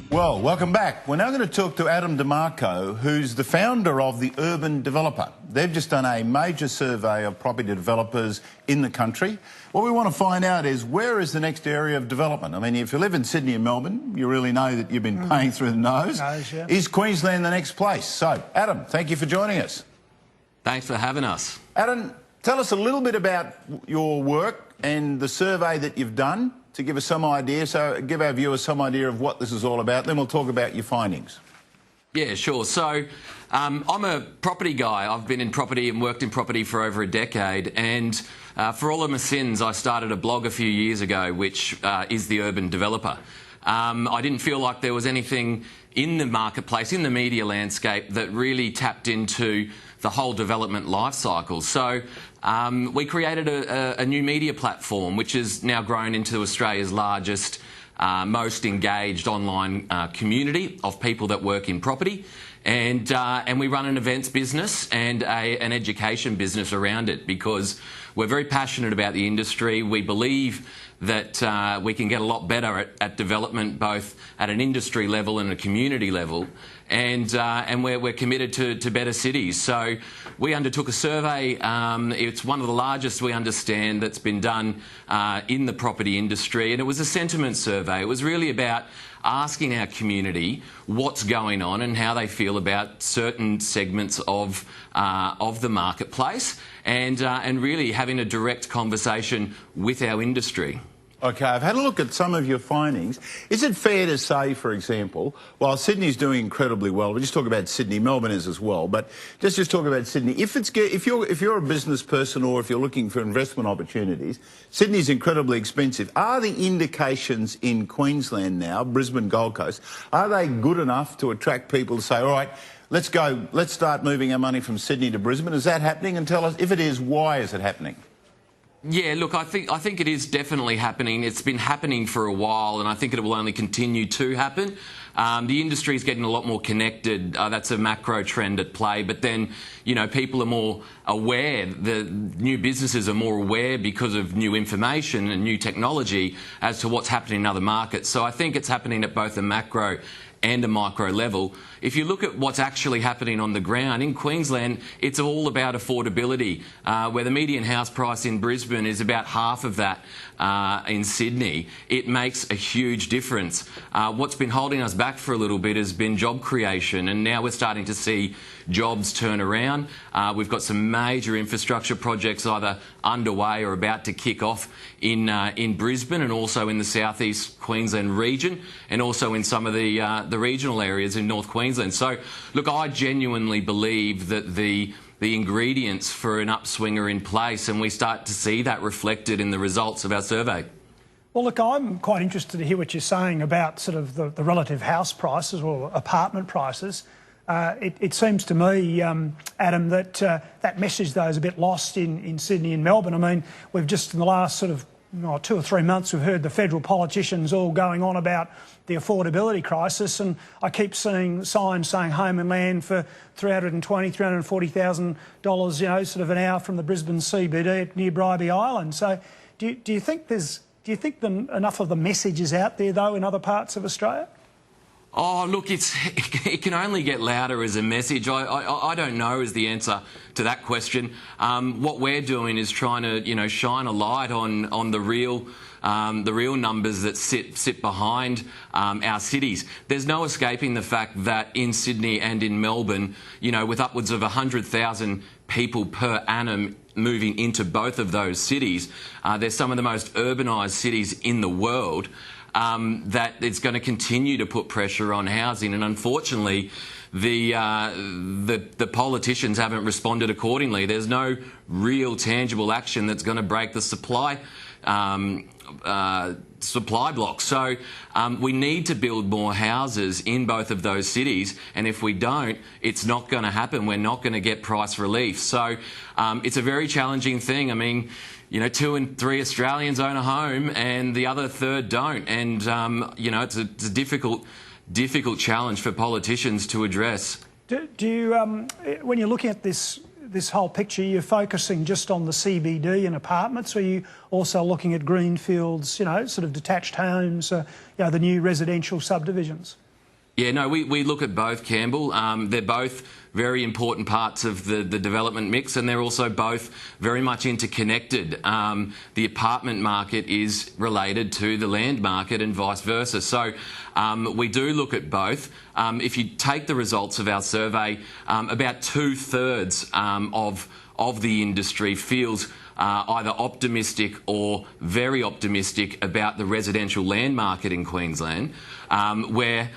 Well, welcome back. We're now going to talk to Adam DeMarco, who's the founder of the Urban Developer. They've just done a major survey of property developers in the country. What we want to find out is, where is the next area of development? I mean, if you live in Sydney and Melbourne, you really know that you've been paying through the nose. Yeah. Is Queensland the next place? So, Adam, thank you for joining us. Thanks for having us. Adam, tell us a little bit about your work and the survey that you've done, to give us some idea, so give our viewers some idea of what this is all about. Then we'll talk about your findings. Yeah, sure. So I'm a property guy. I've been in property and worked in property for over a decade. And for all of my sins, I started a blog a few years ago, which is the Urban Developer. I didn't feel like there was anything in the marketplace, in the media landscape, that really tapped into the whole development life cycle. So we created a new media platform, which has now grown into Australia's largest, most engaged online community of people that work in property. And we run an events business and an education business around it, because we're very passionate about the industry. We believe that we can get a lot better at development, both at an industry level and a community level. And we're committed to better cities. So we undertook a survey. It's one of the largest, we understand, that's been done in the property industry, and it was a sentiment survey. It was really about asking our community what's going on and how they feel about certain segments of the marketplace, and really having a direct conversation with our industry. OK, I've had a look at some of your findings. Is it fair to say, for example, while Sydney's doing incredibly well, we just talk about Sydney, Melbourne is as well, but just talk about Sydney. If you're a business person, or if you're looking for investment opportunities, Sydney's incredibly expensive. Are the indications in Queensland now, Brisbane, Gold Coast, are they good enough to attract people to say, all right, let's start moving our money from Sydney to Brisbane? Is that happening? And tell us, if it is, why is it happening? Yeah, look, I think it is definitely happening. It's been happening for a while, and I think it will only continue to happen. The industry is getting a lot more connected. That's a macro trend at play. But then, you know, people are more aware. The new businesses are more aware because of new information and new technology as to what's happening in other markets. So I think it's happening at both a macro and a micro level. If you look at what's actually happening on the ground, in Queensland, it's all about affordability, where the median house price in Brisbane is about half of that in Sydney. It makes a huge difference. What's been holding us back for a little bit has been job creation, and now we're starting to see jobs turn around. We've got some major infrastructure projects either underway or about to kick off in Brisbane, and also in the southeast Queensland region, and also in some of the regional areas in North Queensland. So, look, I genuinely believe that the ingredients for an upswing are in place, and we start to see that reflected in the results of our survey. Well, look, I'm quite interested to hear what you're saying about sort of the relative house prices or apartment prices. It seems to me, Adam, that that message, though, is a bit lost in Sydney and Melbourne. I mean, we've just in the last sort of 2 or 3 months, we've heard the federal politicians all going on about the affordability crisis, and I keep seeing signs saying home and land for $320,000, $340,000, you know, sort of an hour from the Brisbane CBD near Bribie Island. So, do you think enough of the message is out there, though, in other parts of Australia? Oh, look, it can only get louder as a message. I don't know is the answer to that question. What we're doing is trying to, you know, shine a light on the real numbers that sit behind our cities. There's no escaping the fact that in Sydney and in Melbourne, you know, with upwards of 100,000 people per annum moving into both of those cities, they're some of the most urbanised cities in the world. That it's going to continue to put pressure on housing, and unfortunately, the politicians haven't responded accordingly. There's no real tangible action that's going to break the supply block. So we need to build more houses in both of those cities, and if we don't, it's not going to happen. We're not going to get price relief. So it's a very challenging thing. I mean, you know, 2 in 3 Australians own a home, and the other third don't. And you know, it's a difficult challenge for politicians to address. Do you, when you're looking at this whole picture, you're focusing just on the CBD and apartments, or are you also looking at greenfields, you know, sort of detached homes, you know, the new residential subdivisions? Yeah, no, we look at both, Campbell. They're both very important parts of the development mix, and they're also both very much interconnected. The apartment market is related to the land market and vice versa. So we do look at both. If you take the results of our survey, about 2/3 of the industry feels either optimistic or very optimistic about the residential land market in Queensland, where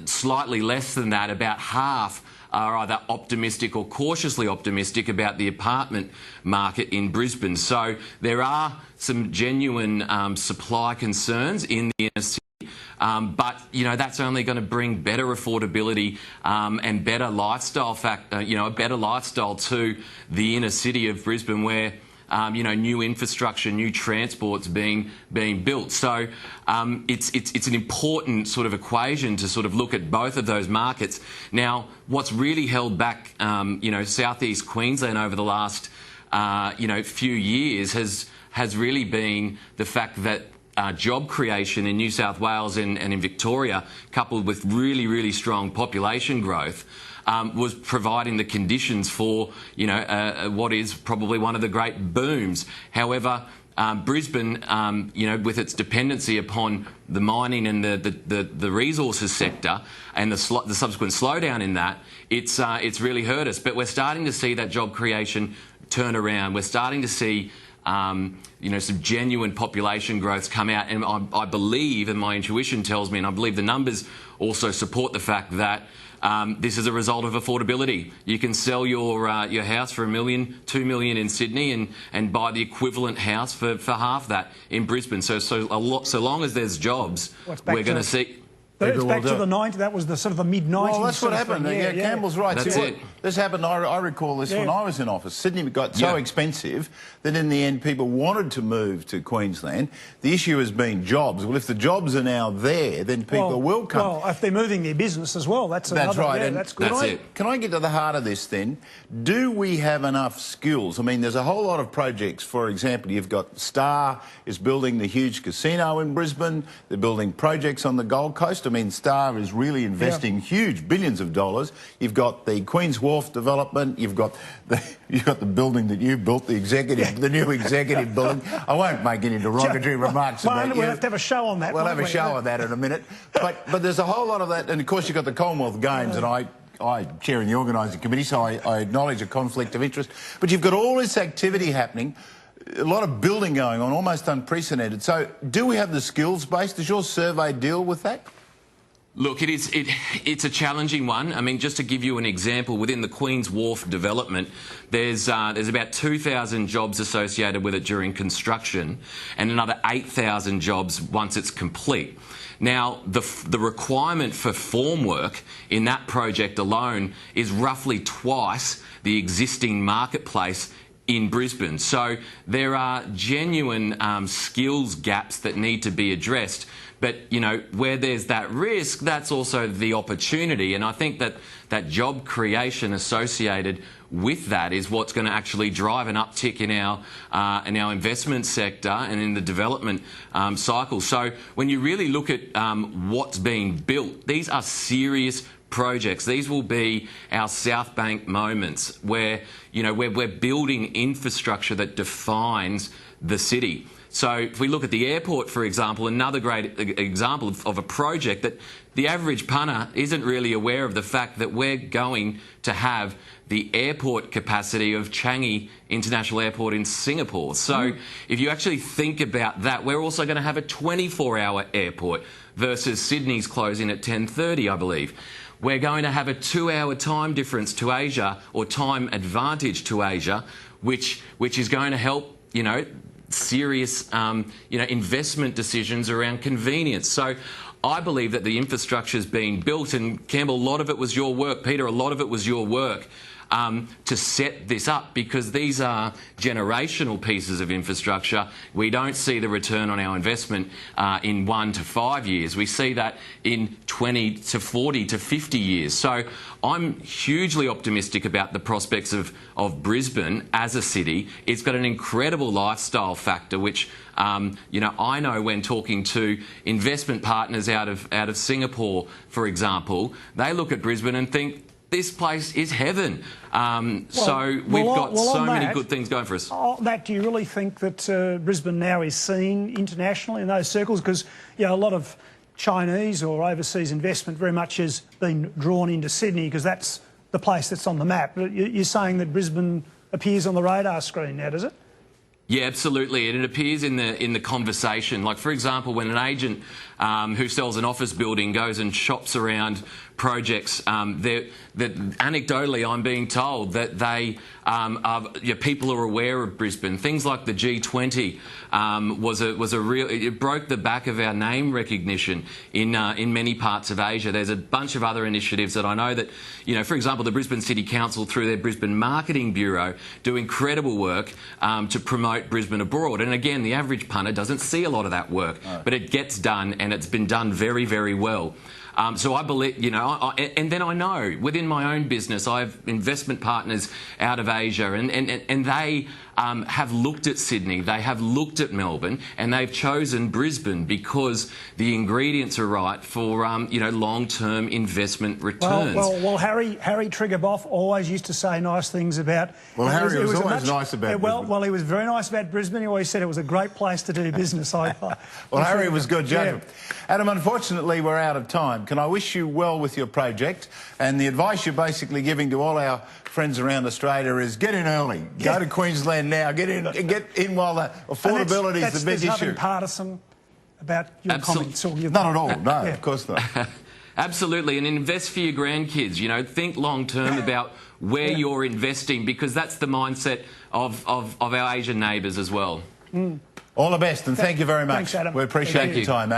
slightly less than that, about half are either optimistic or cautiously optimistic about the apartment market in Brisbane. So there are some genuine supply concerns in the inner city. But, you know, that's only going to bring better affordability and better lifestyle a better lifestyle to the inner city of Brisbane, where you know, new infrastructure, new transport's being built. So it's an important sort of equation to sort of look at both of those markets. Now, what's really held back, you know, southeast Queensland over the last you know, few years has really been the fact that job creation in New South Wales and in Victoria, coupled with really strong population growth, was providing the conditions for, you know, what is probably one of the great booms. However, Brisbane, you know, with its dependency upon the mining and the resources sector and the subsequent slowdown in that, it's really hurt us. But we're starting to see that job creation turn around. We're starting to see you know, some genuine population growths come out, and I believe, and my intuition tells me, and I believe the numbers also support the fact that this is a result of affordability. You can sell your house for $1 million, $2 million in Sydney, and buy the equivalent house for half that in Brisbane. So long as there's jobs, we're going to see. It's back to the 90s. That was the sort of the mid-90s. Well, that's what happened. Yeah, Campbell's right. That's it. This happened, I recall this when I was in office. Sydney got so expensive that in the end people wanted to move to Queensland. The issue has been jobs. Well, if the jobs are now there, then people will come. Well, if they're moving their business as well, that's another. That's right. Yeah, and that's good. Can I get to the heart of this then? Do we have enough skills? I mean, there's a whole lot of projects. For example, you've got Star is building the huge casino in Brisbane. They're building projects on the Gold Coast. I mean, Star is really investing huge billions of dollars. You've got the Queen's Wharf development. You've got the building that you built, the new executive building. I won't make any derogatory remarks about you. We'll have to have a show on that. We'll have a show on that in a minute. But there's a whole lot of that, and of course you've got the Commonwealth Games, and I chair in the organising committee, so I acknowledge a conflict of interest. But you've got all this activity happening, a lot of building going on, almost unprecedented. So do we have the skills base? Does your survey deal with that? Look, it's a challenging one. I mean, just to give you an example, within the Queen's Wharf development, there's about 2,000 jobs associated with it during construction, and another 8,000 jobs once it's complete. Now, the requirement for formwork in that project alone is roughly twice the existing marketplace in Brisbane. So there are genuine skills gaps that need to be addressed. But, you know, where there's that risk, that's also the opportunity. And I think that job creation associated with that is what's going to actually drive an uptick in our investment sector and in the development cycle. So when you really look at what's being built, these are serious projects. These will be our South Bank moments where, you know, we're building infrastructure that defines the city. So if we look at the airport, for example, another great example of a project that the average punter isn't really aware of the fact that we're going to have the airport capacity of Changi International Airport in Singapore. So if you actually think about that, we're also going to have a 24-hour airport versus Sydney's closing at 10:30, I believe. We're going to have a 2-hour time difference to Asia, or time advantage to Asia, which is going to help, you know, serious you know, investment decisions around convenience. So I believe that the infrastructure is being built, and Campbell, a lot of it was your work. Peter, a lot of it was your work to set this up, because these are generational pieces of infrastructure. We don't see the return on our investment in 1 to 5 years. We see that in 20 to 40 to 50 years. So I'm hugely optimistic about the prospects of Brisbane as a city. It's got an incredible lifestyle factor, which you know, I know when talking to investment partners out of Singapore, for example, they look at Brisbane and think this place is heaven. So we've got so many good things going for us. Matt, do you really think that Brisbane now is seen internationally in those circles? Because, you know, a lot of Chinese or overseas investment very much has been drawn into Sydney because that's the place that's on the map. You're saying that Brisbane appears on the radar screen now, does it? Yeah, absolutely, and it appears in the conversation. Like, for example, when an agent who sells an office building goes and shops around projects, that anecdotally I'm being told that people are aware of Brisbane. Things like the G20 was a real. It broke the back of our name recognition in many parts of Asia. There's a bunch of other initiatives that I know that, you know, for example, the Brisbane City Council through their Brisbane Marketing Bureau do incredible work to promote Brisbane abroad. And again, the average punter doesn't see a lot of that work, but it gets done, and it's been done very, very well. So I believe, you know, and then I know within my own business, I have investment partners out of Asia, and they have looked at Sydney, they have looked at Melbourne, and they've chosen Brisbane because the ingredients are right for, you know, long-term investment returns. Well, Harry Triggerboff always used to say nice things about. Well, Harry was always nice about Brisbane. Well, he was very nice about Brisbane. He always said it was a great place to do business. Well, Harry was good judgment. Yeah. Adam, unfortunately, we're out of time. Can I wish you well with your project? And the advice you're basically giving to all our friends around Australia is get in early. Go to Queensland now. Get in while the affordability is the big issue. There's nothing partisan about your comments. Or your... Not at all. No, of course not. Absolutely, and invest for your grandkids. You know, think long term about where you're investing, because that's the mindset of our Asian neighbours as well. All the best, and thank you very much. Thanks, Adam. We appreciate your time, Adam.